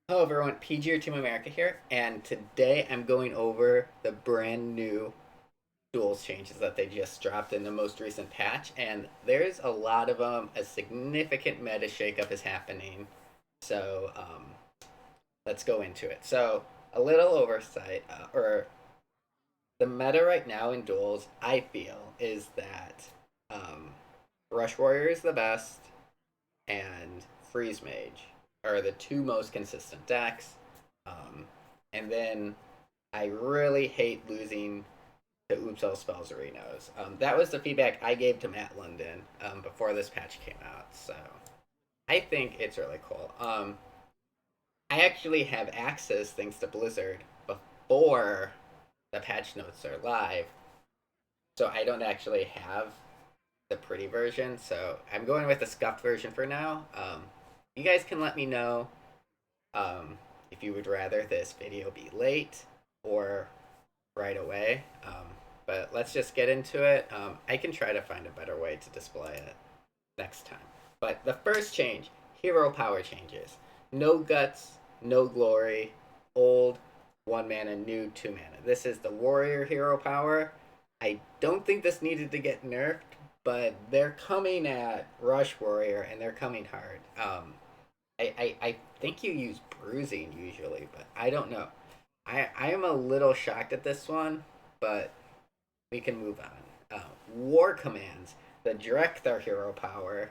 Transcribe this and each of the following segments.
Hello everyone, PG or TeamAmerica here, and today I'm going over the brand new Duels changes that they just dropped in the most recent patch, and there's a lot of them. A significant meta shakeup is happening, so let's go into it. So, a little oversight, or the meta right now in Duels, I feel, is that um, Rush Warrior is the best, and Freeze Mage are the two most consistent decks. Um, and then I really hate losing to Oops All Spells Arenas. That was the feedback I gave to Matt London before this patch came out. So I think it's really cool. I actually have access, thanks to Blizzard, before the patch notes are live. So I don't actually have the pretty version. So I'm going with the scuffed version for now. You guys can let me know if you would rather this video be late or right away. But let's just get into it. I can try to find a better way to display it next time. But the first change, hero power changes. No guts, no glory, old, 1 mana, new, 2 mana. This is the warrior hero power. I don't think this needed to get nerfed, but they're coming at Rush Warrior and they're coming hard. I think you use bruising usually, but I don't know. I am a little shocked at this one, but we can move on. War commands. The Director hero power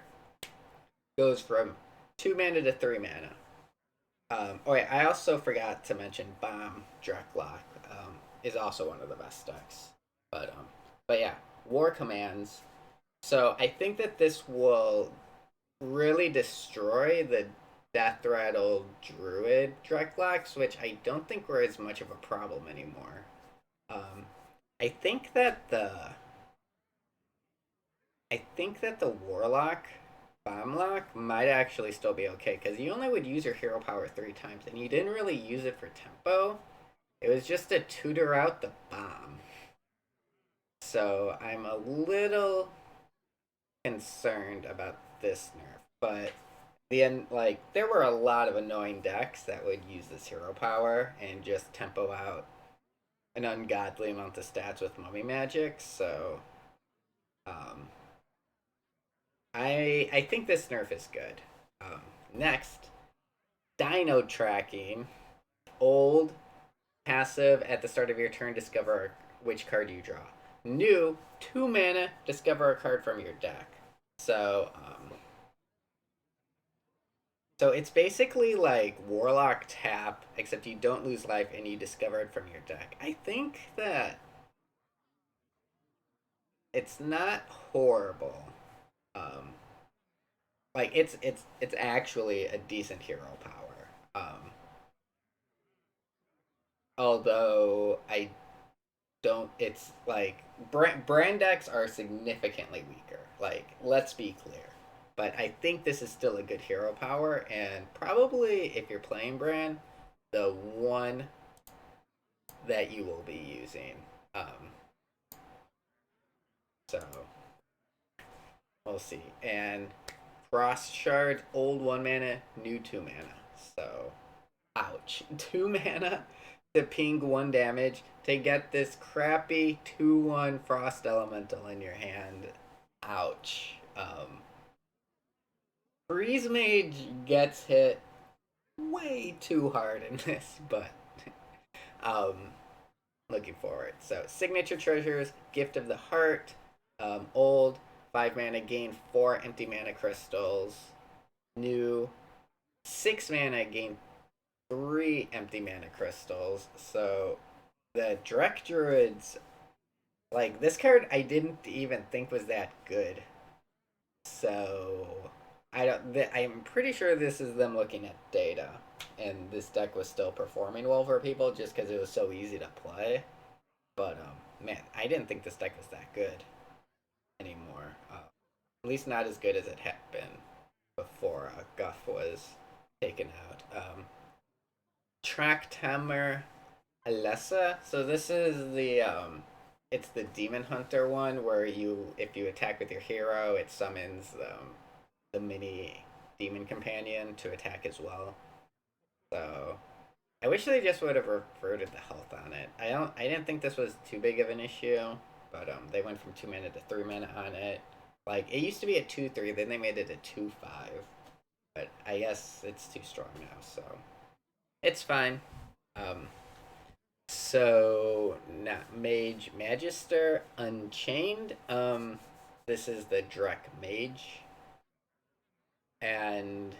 goes from 2 mana to 3 mana. Oh wait, I also forgot to mention Bomb Dreklock is also one of the best decks. But yeah, war commands. So I think that this will really destroy the Death Rattle Druid Dreadlocks, which I don't think were as much of a problem anymore. Um, I think that the Warlock Bomblock might actually still be okay because you only would use your hero power 3 times, and you didn't really use it for tempo. It was just to tutor out the bomb. So I'm a little concerned about this nerf, but the end, like there were a lot of annoying decks that would use this hero power and just tempo out an ungodly amount of stats with mummy magic. So um, I think this nerf is good. Next, Dino Tracking. Old, passive at the start of your turn, discover which card you draw. New, 2 mana, discover a card from your deck. So so it's basically like Warlock tap, except you don't lose life and you discover it from your deck. I think that it's not horrible. Um, like it's actually a decent hero power. Although I don't, it's like brand decks are significantly weaker. Like let's be clear. But I think this is still a good hero power, and probably if you're playing brand, the one that you will be using. Um, so we'll see. And Frost Shard, old 1 mana, new 2 mana. So, ouch. 2 mana to ping 1 damage to get this crappy 2/1 Frost Elemental in your hand. Ouch. Freeze Mage gets hit way too hard in this, but um, looking forward. So, Signature Treasures, Gift of the Heart, old, 5 mana, gain 4 empty mana crystals. New, 6 mana, gain 3 empty mana crystals. So, the Drek Druids, like, this card I didn't even think was that good. So, I'm pretty sure this is them looking at data. And this deck was still performing well for people just because it was so easy to play. But man, I didn't think this deck was that good anymore. At least not as good as it had been before Guff was taken out. Track Tamer Alessa. So this is the it's the Demon Hunter one where if you attack with your hero, it summons the mini demon companion to attack as well. So I wish they just would have reverted the health on it. I didn't think this was too big of an issue, but they went from 2 mana to 3 mana on it. Like it used to be a 2/3, then they made it a 2/5. But I guess it's too strong now, so it's fine. Um, so not Mage Magister Unchained. This is the Drek Mage, and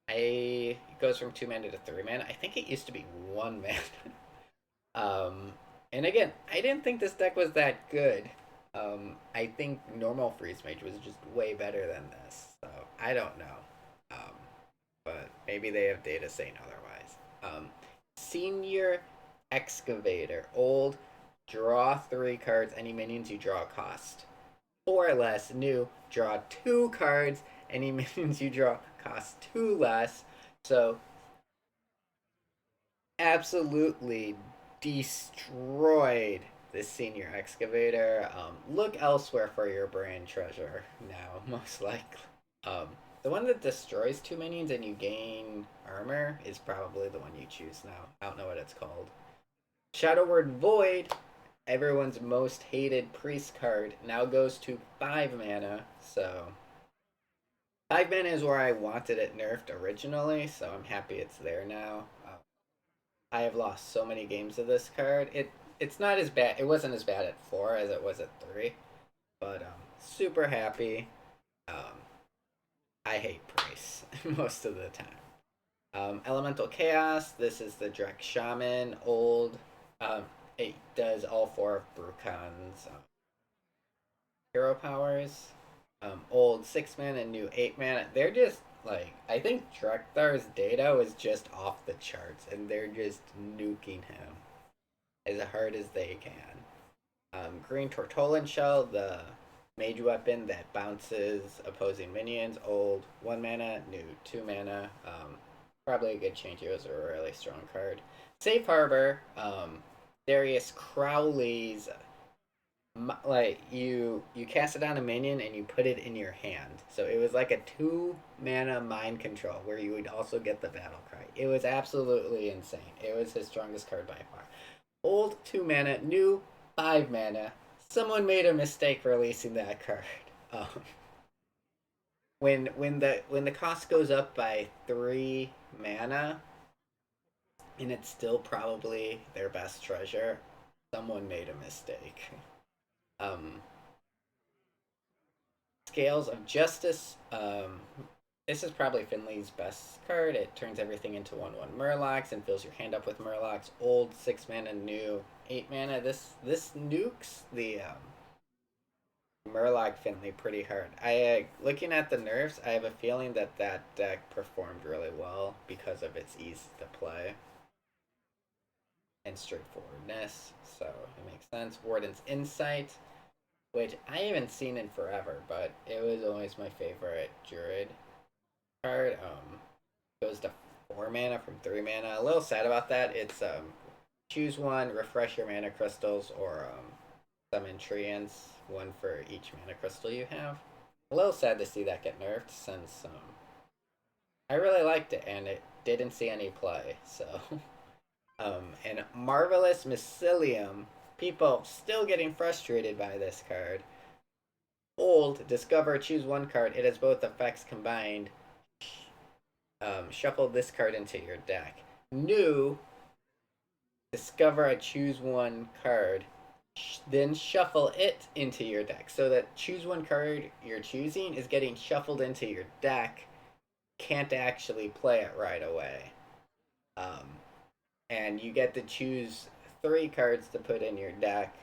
it goes from 2 mana to 3 mana. I think it used to be 1 mana. And again, I didn't think this deck was that good. I think normal Freeze Mage was just way better than this. So I don't know. Um, but maybe they have data saying otherwise. Senior Excavator. Old. Draw 3 cards. Any minions you draw cost 4 less. New. Draw 2 cards. Any minions you draw cost 2 less. So absolutely destroyed this Senior Excavator. Look elsewhere for your brand treasure now, most likely. Um, the one that destroys 2 minions and you gain armor is probably the one you choose now. I don't know what it's called. Shadow Word Void, everyone's most hated priest card, now goes to 5 mana. So 5 mana is where I wanted it nerfed originally, so I'm happy it's there now. I have lost so many games of this card. It's not as bad. It wasn't as bad at 4 as it was at 3, but super happy. Um, I hate Price most of the time. Elemental Chaos. This is the Drek Shaman. Old. It does all 4 of Brukon's hero powers. Old 6 mana, new 8 mana. They're just like, I think Drekthar's data was just off the charts, and they're just nuking him as hard as they can. Green Tortolan Shell, the mage weapon that bounces opposing minions. Old 1 mana, new 2 mana. Probably a good change. It was a really strong card. Safe Harbor. Darius Crowley's, like you cast it on a minion and you put it in your hand. So it was like a 2 mana mind control where you would also get the battle cry. It was absolutely insane. It was his strongest card by far. Old 2 mana, new 5 mana. Someone made a mistake releasing that card. Um, when the cost goes up by 3 mana, and it's still probably their best treasure, someone made a mistake. Um, Scales of Justice. This is probably Finley's best card. It turns everything into 1/1 Murlocs and fills your hand up with Murlocs. Old 6 mana, new 8 mana. This nukes the Murloc Finley pretty hard. Looking at the nerfs, I have a feeling that deck performed really well because of its ease to play and straightforwardness. So it makes sense. Warden's Insight, which I haven't seen in forever, but it was always my favorite Druid card. Goes to 4 mana from 3 mana. A little sad about that. It's choose 1, refresh your mana crystals, or summon treants, 1 for each mana crystal you have. A little sad to see that get nerfed since I really liked it and it didn't see any play. So and Marvelous Mycelium. People still getting frustrated by this card. Old, discover, choose 1 card. It has both effects combined. Shuffle this card into your deck. New, discover a choose 1 card. Then shuffle it into your deck. So that choose 1 card you're choosing is getting shuffled into your deck. Can't actually play it right away. And you get to choose 3 cards to put in your deck.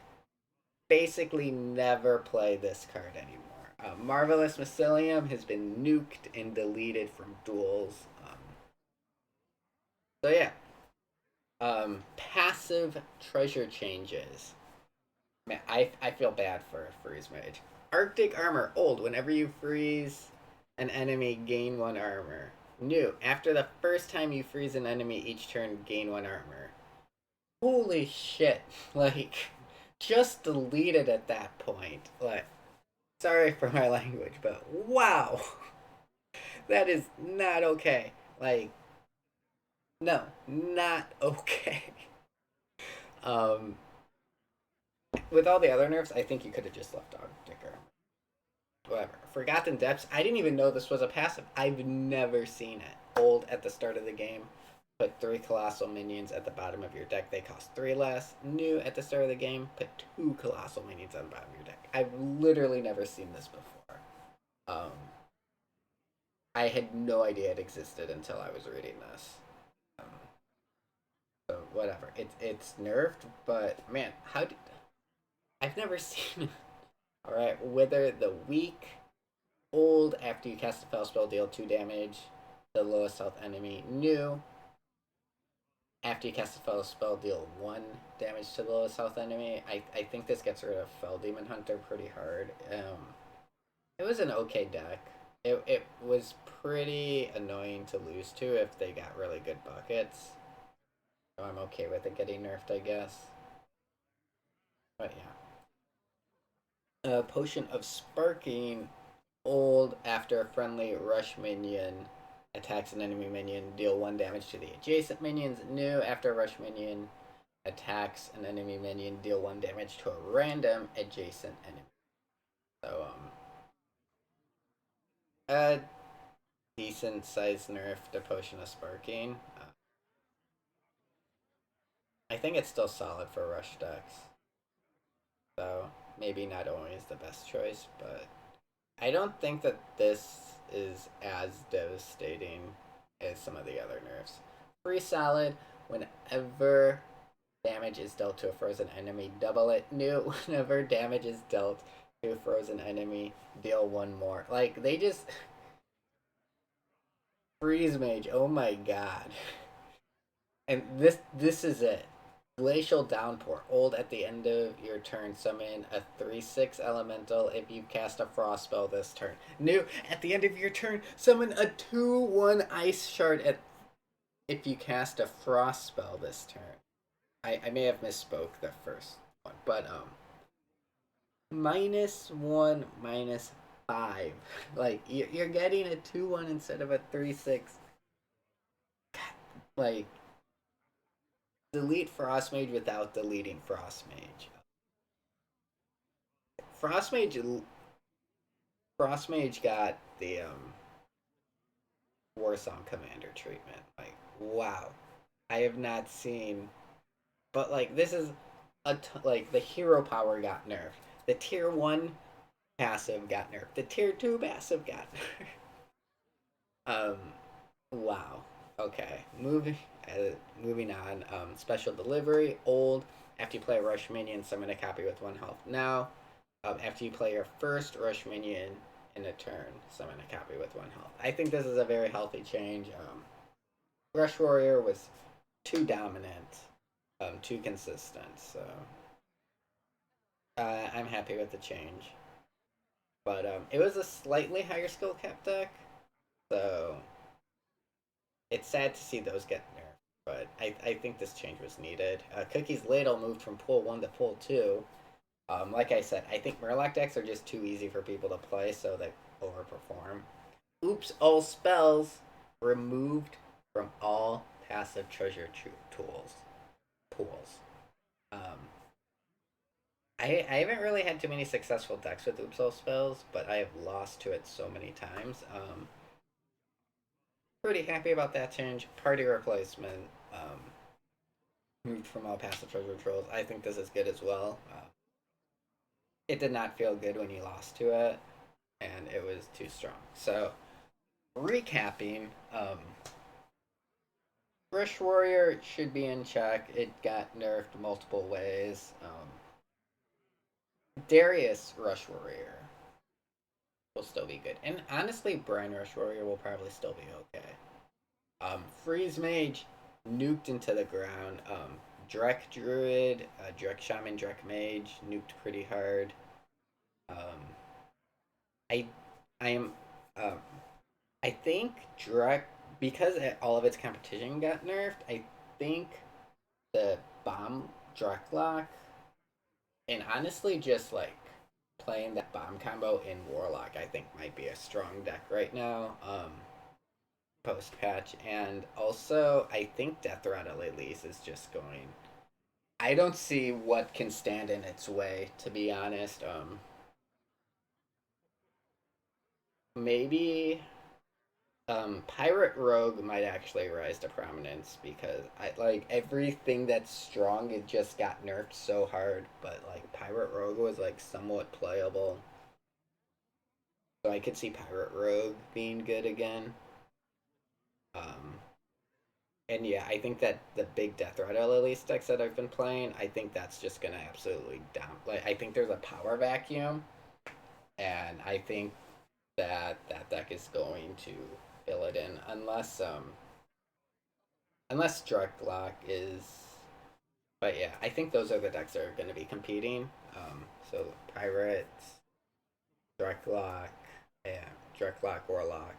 Basically never play this card anymore. Marvelous Mycelium has been nuked and deleted from Duels. So yeah. Passive treasure changes. Man, I feel bad for Freeze Mage. Arctic Armor. Old. Whenever you freeze an enemy, gain 1 armor. New. After the first time you freeze an enemy each turn, gain 1 armor. Holy shit. Like, just delete it at that point. Like, sorry for my language, but wow. That is not okay. Like, No, not okay. um, with all the other nerfs, I think you could have just left Dog Dicker. Whatever. Forgotten Depths. I didn't even know this was a passive. I've never seen it. Old at the start of the game. Put 3 colossal minions at the bottom of your deck. They cost 3 less. New at the start of the game. Put 2 colossal minions on the bottom of your deck. I've literally never seen this before. Um, I had no idea it existed until I was reading this. Um, so whatever. It's nerfed, but man, how did I've never seen it. Alright, Wither the Weak. Old, after you cast a spell, deal 2 damage to the lowest health enemy. New, after you cast a spell, deal 1 damage to the lowest health enemy. I think this gets rid of Fell Demon Hunter pretty hard. It was an okay deck. It was pretty annoying to lose to if they got really good buckets. So I'm okay with it getting nerfed, I guess. But yeah. Potion of Sparking. Old, after a friendly rush minion attacks an enemy minion, deal 1 damage to the adjacent minions. New, after a rush minion attacks an enemy minion, deal 1 damage to a random adjacent enemy. So, a decent sized nerf to Potion of Sparking. I think it's still solid for rush decks. So, maybe not always the best choice, but I don't think that this is as devastating as some of the other nerfs. Free solid, whenever damage is dealt to a frozen enemy, double it. New, whenever damage is dealt to a frozen enemy, deal 1 more. Like, they just. Freeze Mage, oh my god. And this is it. Glacial Downpour. Old, at the end of your turn, summon a 3/6 elemental if you cast a frost spell this turn. New, at the end of your turn, summon a 2/1 ice shard if you cast a frost spell this turn. I may have misspoke the first one, but -1, -5. Like you're getting a 2/1 instead of a 3/6. Like delete Frost Mage without deleting Frost Mage. Frost Mage Frost Mage got the Warsong Commander treatment. Like, wow. I have not seen, but like this is like the hero power got nerfed. The tier 1 passive got nerfed. The tier 2 passive got nerfed. Wow. Okay. Moving on. Special delivery. Old. After you play a rush minion, summon a copy with 1 health. Now, after you play your first rush minion in a turn, summon a copy with 1 health. I think this is a very healthy change. Rush Warrior was too dominant, too consistent. So I'm happy with the change. But it was a slightly higher skill cap deck, so it's sad to see those get nerfed. But I think this change was needed. Cookie's Ladle moved from pool 1 to pool 2. Like I said, I think Murloc decks are just too easy for people to play, so they overperform. Oops, all spells removed from all passive treasure pools. Um, I haven't really had too many successful decks with Oops all spells, but I have lost to it so many times. Pretty happy about that change. Party replacement moved from all passive treasure trolls. I think this is good as well. It did not feel good when you lost to it, and it was too strong. So, recapping, Rush Warrior should be in check. It got nerfed multiple ways. Darius Rush Warrior will still be good. And honestly, Brian Rush Warrior will probably still be okay. Freeze Mage nuked into the ground. Drek Druid, Drek Shaman, Drek Mage nuked pretty hard. Um, I I am I think Drek, because all of its competition got nerfed. I think the bomb Dreklock, and honestly just like playing that bomb combo in Warlock, I think might be a strong deck right now. post patch, and also I think Death Rattle Elise is just going. I don't see what can stand in its way, to be honest. Maybe Pirate Rogue might actually rise to prominence because I like everything that's strong. It just got nerfed so hard, but like Pirate Rogue was like somewhat playable, so I could see Pirate Rogue being good again. Um, and yeah, I think that the big Death Rattle Elise decks that I've been playing, I think that's just gonna absolutely down. Like I think there's a power vacuum, and I think that that deck is going to fill it in unless Drucklock is. But yeah, I think those are the decks that are going to be competing. So Pirates, Drucklock, yeah, Drucklock Warlock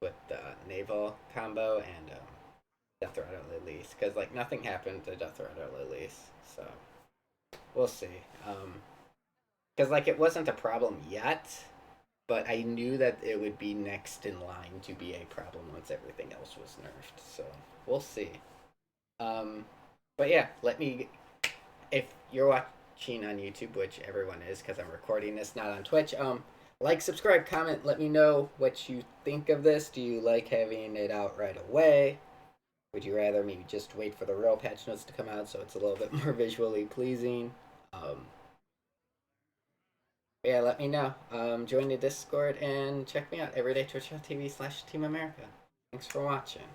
with the Naval combo and Death Rattle Elise, because like nothing happened to Death Rattle Elise, so we'll see. Because like it wasn't a problem yet, but I knew that it would be next in line to be a problem once everything else was nerfed. So we'll see. Um, but yeah, let me. If you're watching on YouTube, which everyone is, because I'm recording this not on Twitch, like, subscribe, comment. Let me know what you think of this. Do you like having it out right away? Would you rather me just wait for the real patch notes to come out so it's a little bit more visually pleasing? Yeah, let me know. Join the Discord and check me out everydaytwitch.tv/TeamAmerica. Thanks for watching.